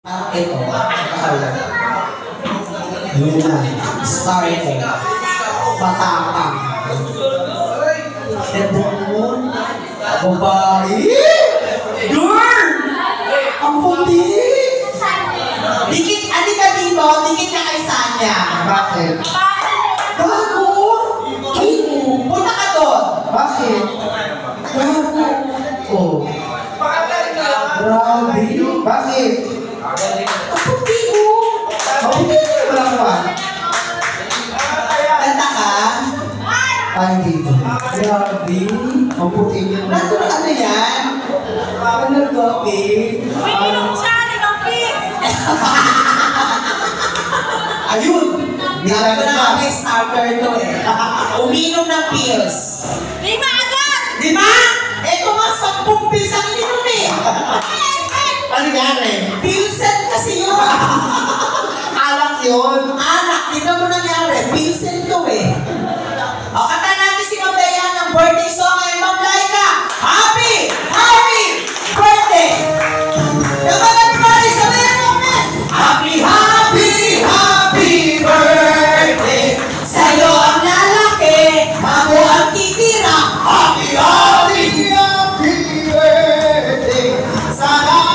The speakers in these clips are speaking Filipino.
Ito, yun na, starting, patapang, debon, babae, girl, ang puti, dikit, ka dito, dikit ka kay Sanya. Bakit? Gago, punta ka doon. Bakit? Gago, oh. Grabe, bakit? Ang puti mo. Mabuti mo naman ako ah. Kanta ka? Ay, dito. Grabe. Ang puti mo. Ano yan? Ano gabi? Umiinom siya, nilapit! Ayun! Sabi ko na may starter to eh. Uminom ng pills. 5 agad! 5? Ito nga 10 pills ang ininom eh. Ano nangyari? Pilsen kasi yun. Alak yun. Alak. Tignan mo nangyari. Pilsen to eh. O, kanta natin si Ma'am Dayan ng birthday song ngayon. Ma'am Laika, happy birthday! Come on everybody, sabihin mo namin. Happy birthday! Sa'yo ang lalaki, ako ang titira. Happy birthday! Sana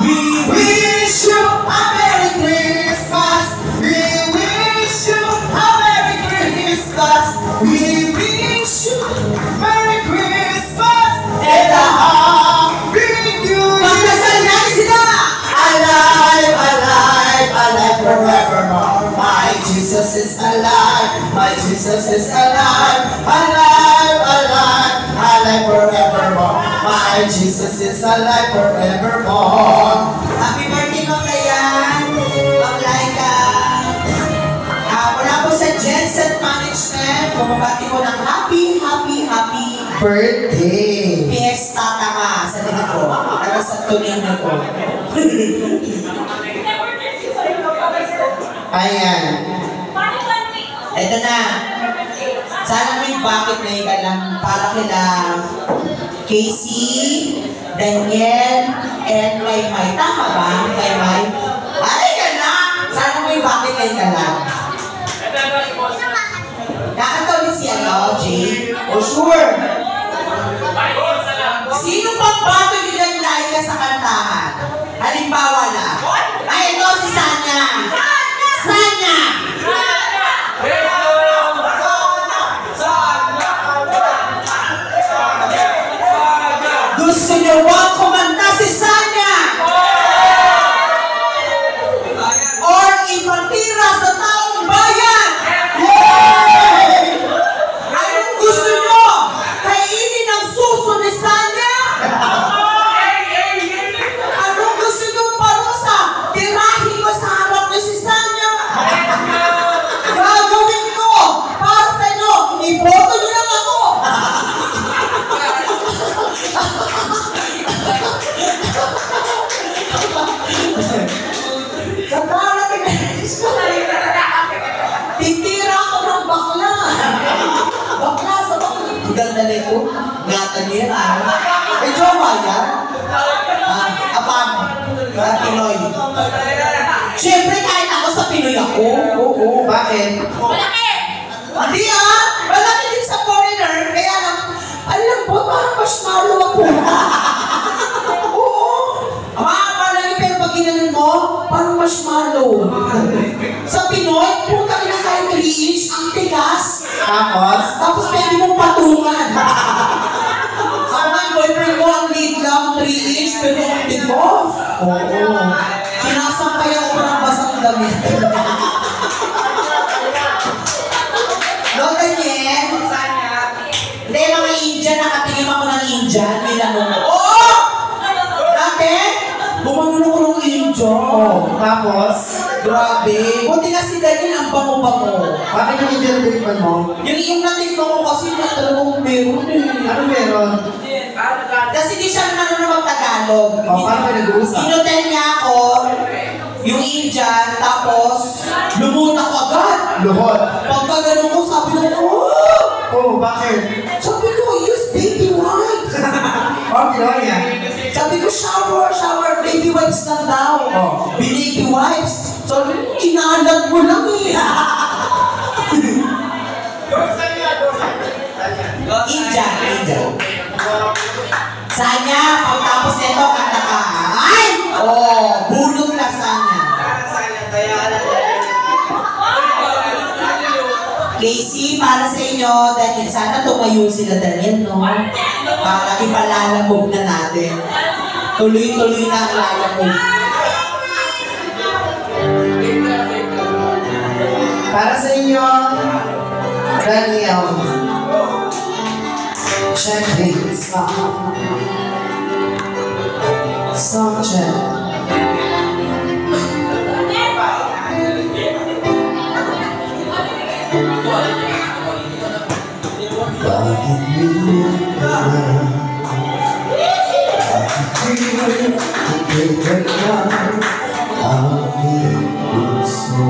we wish you Merry Christmas and a Happy New Year. Pagkasal natin sila. Alive forevermore. My Jesus is alive. My Jesus is alive. Alive forevermore. My Jesus is alive forevermore. Happy birthday, Ma'am Dayan. Ma'am Laika. Wala po sa Genset Management. Bumabati ko ng happy birthday. Fiesta tama sa nila ko. Para sa tuloy na ko. Ayan. Ito na. Sana may bakit na iba lang para kila Casey, Daniel, and kay Mai. Tama ba? Kay Mai? Ay, gana! Sana may bakit na iba lang. Nakanta ulit si Jay? Oh, sure. Sino pang bato nilang Laika sa kantahan? Halimbawa na. Ay, ito si Sanya. Sanya! Gusto niyo ba kumanta si Sanya? Or ipatira sa taong bayan? Anong gusto niyo? Kainin ang suso ni Sanya? Anong gusto niyo parusa? Tirahin ko sa harap ni si Sanya? Gagawin ko para sa inyo. Iboto niyo lang ako. Sa darating na titira ako ng bakla. Bakla sa bakla. Ganda na ito. Ngata niya. Eh, jowa yan. Apam. Pinoy. Siyempre, kahit ako sa Pinoy ako. Oo, bakit? Malaki! Hindi ah! Malaki din sa foreigner. Kaya lang, alam po, parang marshmallow ako. Oo. Malaki, pero pag ginanon mo, parang marshmallow. Sa Pinoy, puta ka na kayo 3-inch, ang tigas. Tapos pwede mong patungan. Ang mga boyfriend ko, ang lead lang, 3-inch, pero ang tigas. Oo. Sinasampay ako ng basang damit. No, ganyan. Hindi, mga Indian, nakatingin ako ng Indian. Nilanong mo. Oo! Dati, bumangulo ko ng Indian. Tapos, grabe. Buti nga si Daniel, ang bango-bango. Bakit yung Indian natikman mo? Yung natikman ko kasi na talagang meron eh. Ano meron? Kasi di siya naman mag-Tagalog. O, paano kayo nag-uusap? Inutel niya ako, yung Indian, tapos lumutak ko agad. Luhod. Pagka ganun ko, sabi ko, oh! Oh, bakit? Sabi ko, use baby wipes. Oh, ginawa niya. Sabi ko, shower. Baby wipes lang daw. Oh, baby wipes. So, inalat mo lang eh. Inja. Sanya, pagtapos nito, kanta ka. Ay! Oh, bulog na Sanya. Casey, para sa inyo, dahil sana tumayo sila dahil, no? Para ipalalamog na natin. Tuloy-tuloy na ang lalamog. Para sa inyo, Daniel. Check this song. Song check. Bakit niyo ka na? Bakit niyo ka na? Aking puso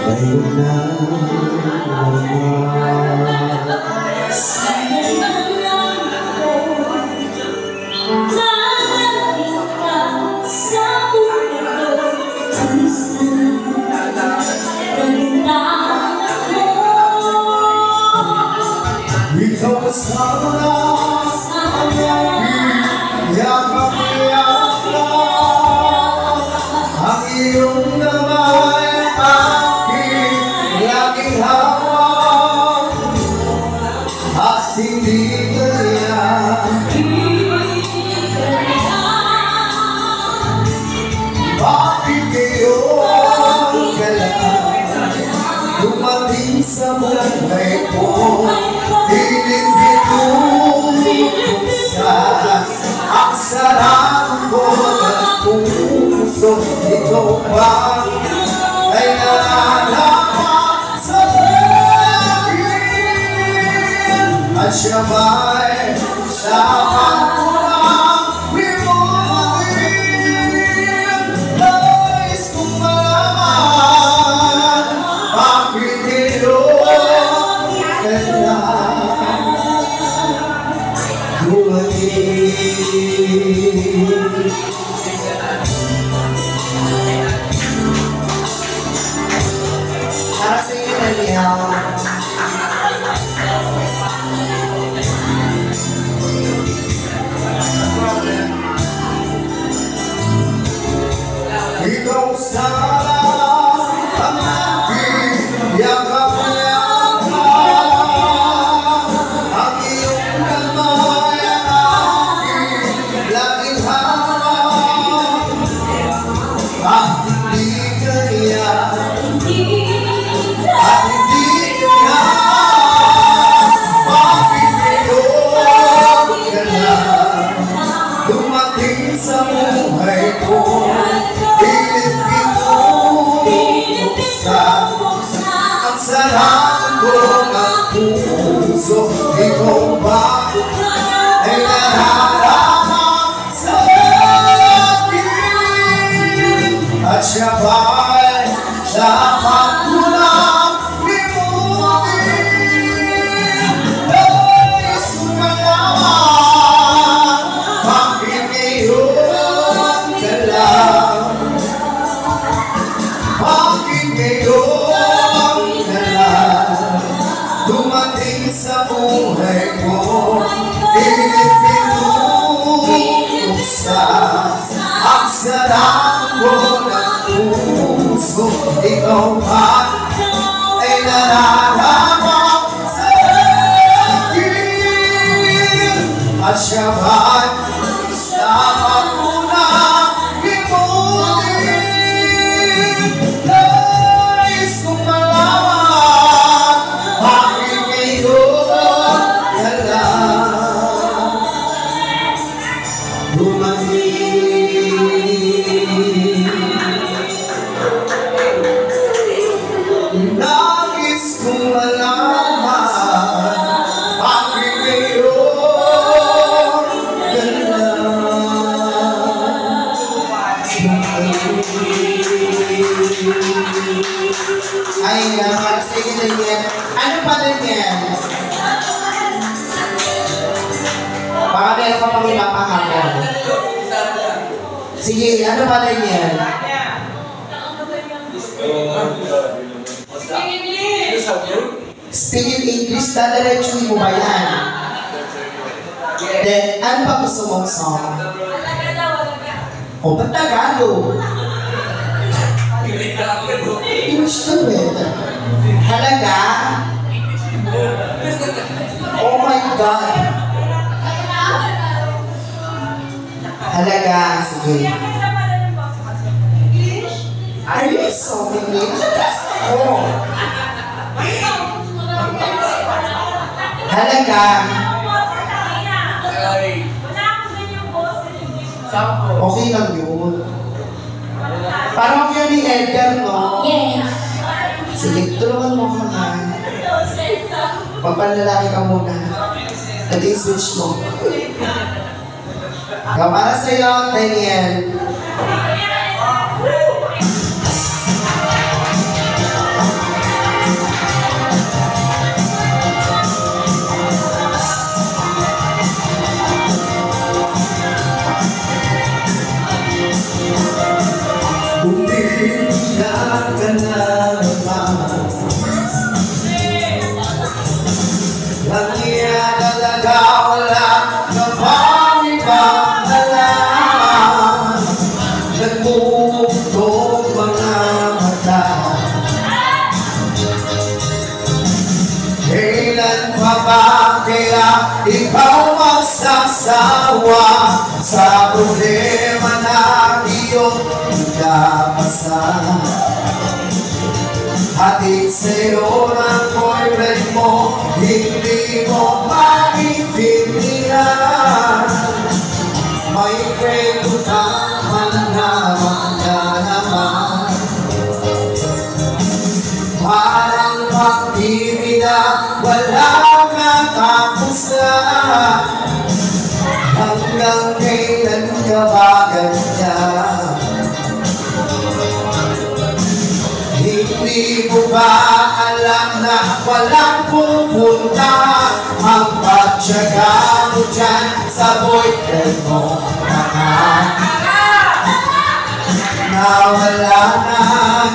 ngayon na naman. Ikaw kasama na, yakap na, ang iyong damay aking laging hawak, at hindi kaya. Bakit ngayon ka lang dumating sa buhay ko? Ang sarap ko ng puso, ikaw ba ay nalalaman sa akin? At siya ba'y dapat ko lang bimuhin? Nais kong malaman bakit ngayon ka lang para sa inyo, Daniel. Ikaw sana ang aking yakap. Sa buhay ko, pilit pinubuksan ang sarap ko ng puso. Ikaw ba ay nararamang sa akin? At siya ba'y dapat ko lang bimuhin? Nais ko malaman bakit ngayon ka lang? Bakit ngayon ka lang dumating sa buhay ko? Pilit pinubuksan ang sarap ko ng puso. Ikaw ba ay nararamang sa akin? At siya ba'y dapat ko na bimuhin? Nais kong malaman bakit ngayon ka lang dumating? Nais kong malaman bakit ngayon ka lang. Ay, para sa inyo na yan. Ano pa rin yan? Baka meron pa pang iba pa hapon. Sige, ano pa rin yan? Speaking English, dadaretsuhin mo ba yan? Then, ano pa gusto mong song? O, ba't Tagalog? English na better. Halaga? Oh my God. Halaga, sige. Are you so English? Oh. Halaga. Okay lang yun. Parang yun ni Edgar, no? Yes. Sige, tulungan mo ako na. Pagpanlalaki ka muna. Naging switch mo. Para sa'yo, Daniel. Umiiyak ka na naman. Nangyaya talaga wala na pang ibang alam. Nagmumugtong mga mata. Kailan pa ba kaya ikaw magsasawa sa problema na iyong pinapasan? Hatid sa'yo ng boyfriend mo, hindi mo maintindihan. May kwento ka man naman na naman. Parang pag-ibig na wala katapusan. Hanggang kailan ka ba ganyan? Hindi mo ba alam na walang pupunta ang pagtyaga mo dyan sa boyfriend mo? Na wala na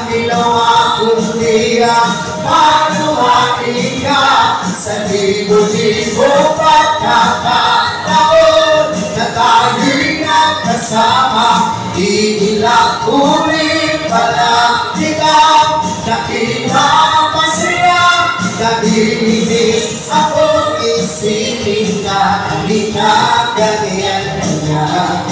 ginawa kundi ang manuhain ka sa libo-libo pagkakataon na tayo'y nagkasama. Iilang ulit pala ikaw nakita masaya, nabibigis akong isipin na di na ganyan niya.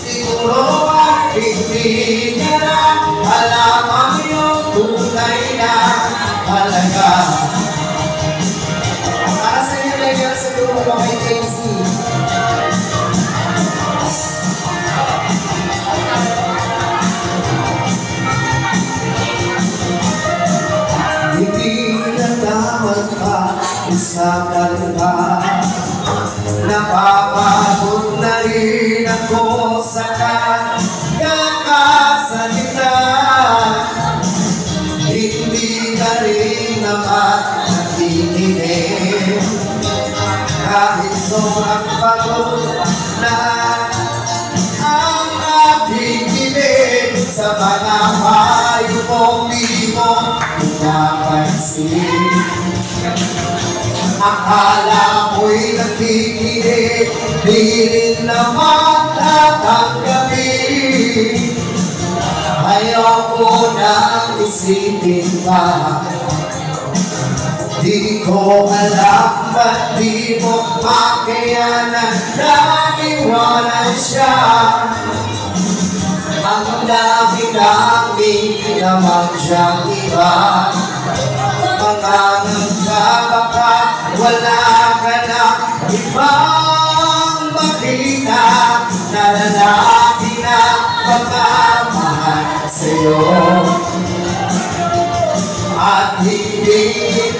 Siguro ang hindi niya na alam ang iyong tunay na halaga. Para sa inyo legal sa grupo mo kay Casey. Hindi na dapat pa isang kalma. Napapagod na rin ako sa kakasalita. Hindi ka rin naman nakikinig. Kahit sobrang pagod na ang aking kinig sa mga payo mong di mo pinapansin. Akala mo'y nakikinig, di rin naman tatanggapin. Ayoko nang isipin pa. Di ko alam ba't di mo makayanan na iwanan siya. Ang dami-dami naman siyang iba. Manganang ka baka wala ka na ibang makita na lalaki na magmamahal sa'yo. At hindi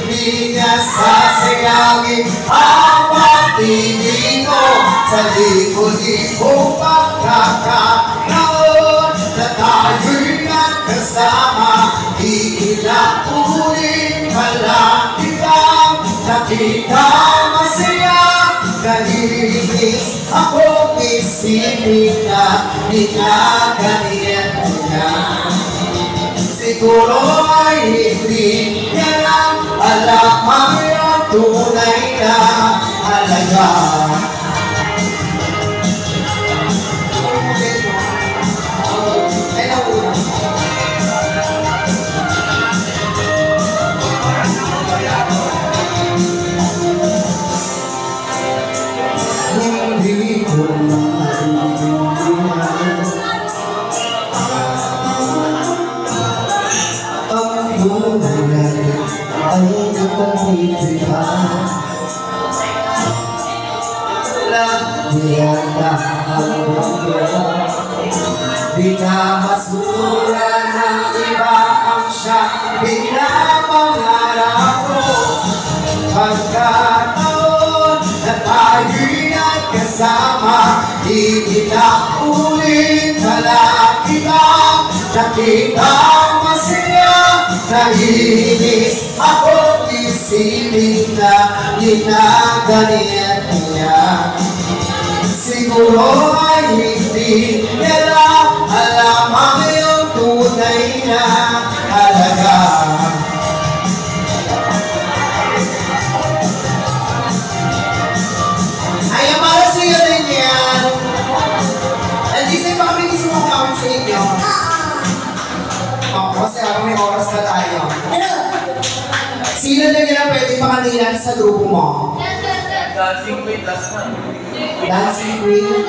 niya sasayangin ang pag-ibig ko sa libo-libo pagkakataon na tayo'y nagkasama. Iilang ulit pala kitang nakita masaya. Nalilis ako isipin na ginaganyan niya. Siguro ay hindi niya lang alam ang tunay na halaga. Hindi ko maintindihan ang tunay ang kapatidihan. Yata ang mundo, binabasura ng iba ang siyang pinapangarap ko. Pagkataon na tayo'y nagkasama, hindi na ulit pala kita. Nakita masaya, nahihinis ako, isipin na ginaganyan niya. Siguro ay hindi niya lang alam ang iyong tunay na halaga. Ay, para sa iyo din yan. Nandisay pa kami gusto mong kawin sa inyo. Kasi ako may oras na tayo. Sino na nila pwede pakalilan sa grupo mo? Dancing Queen, last one. Dancing Queen?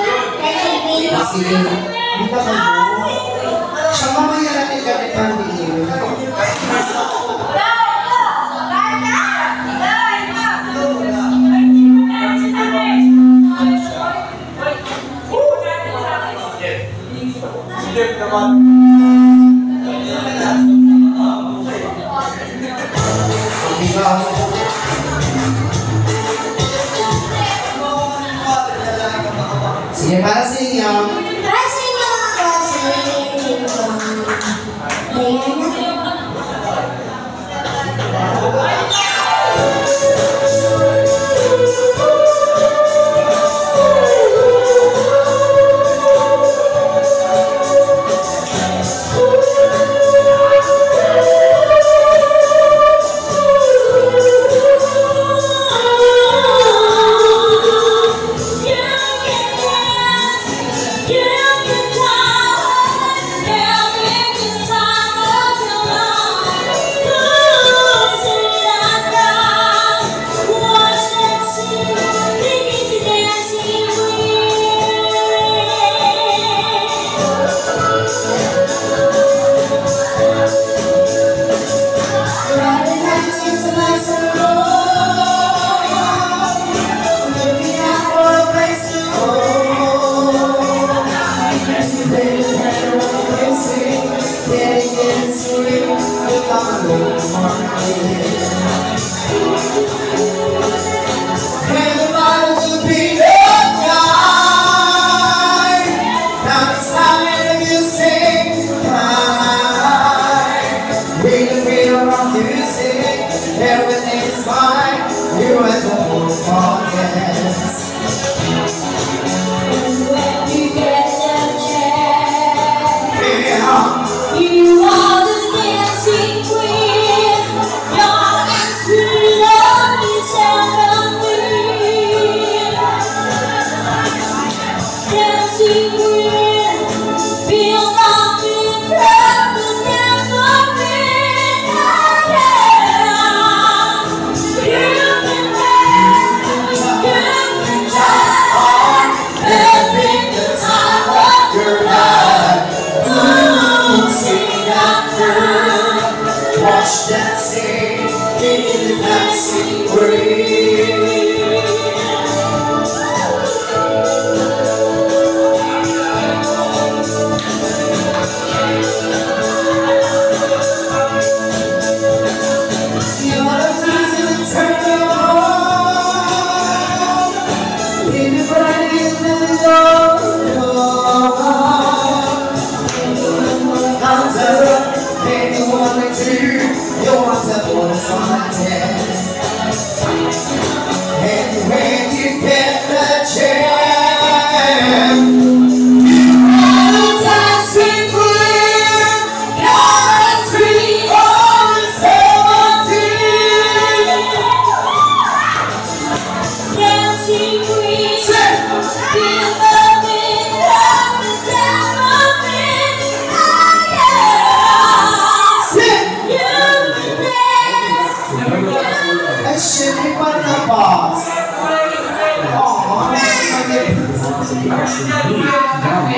Sige. Di ba kayo? Siya mamaya natin kapit pang-bihim. Jeff naman. Sige, para sa inyo. Para sa inyo kasi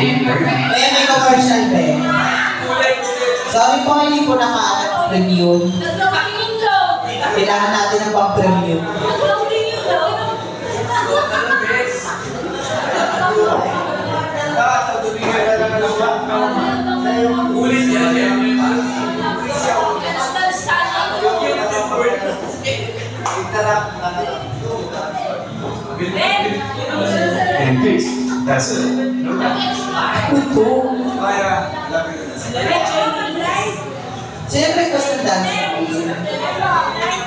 Eh, may commercial ba eh? Sabi po, hindi po naka-premium. Kailangan natin ng pang-premium. Ulis yan. And peace. That's it. Ito. Siyempre, request ng dance.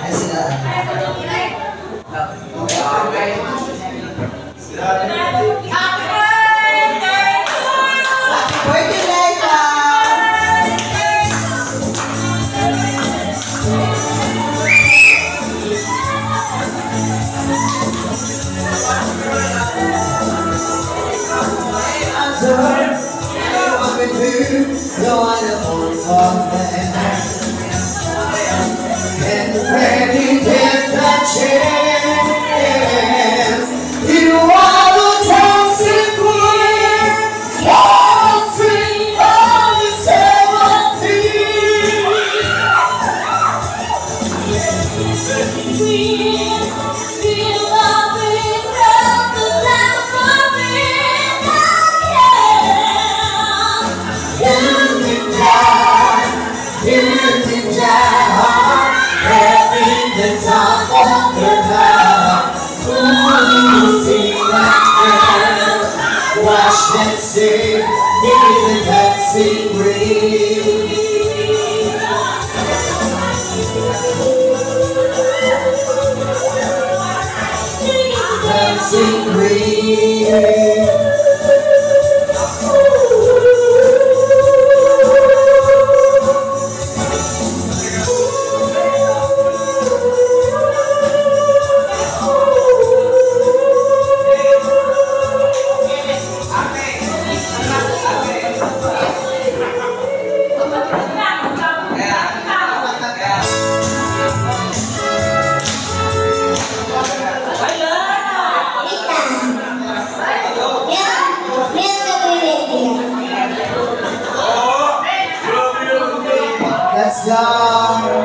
Ay, sila. Happy birthday, Laika! And when he did the chance, you are the dancing queen, dancing on the 17. Watch them sing, hear the dancing queen. Dancing queen. Let's go.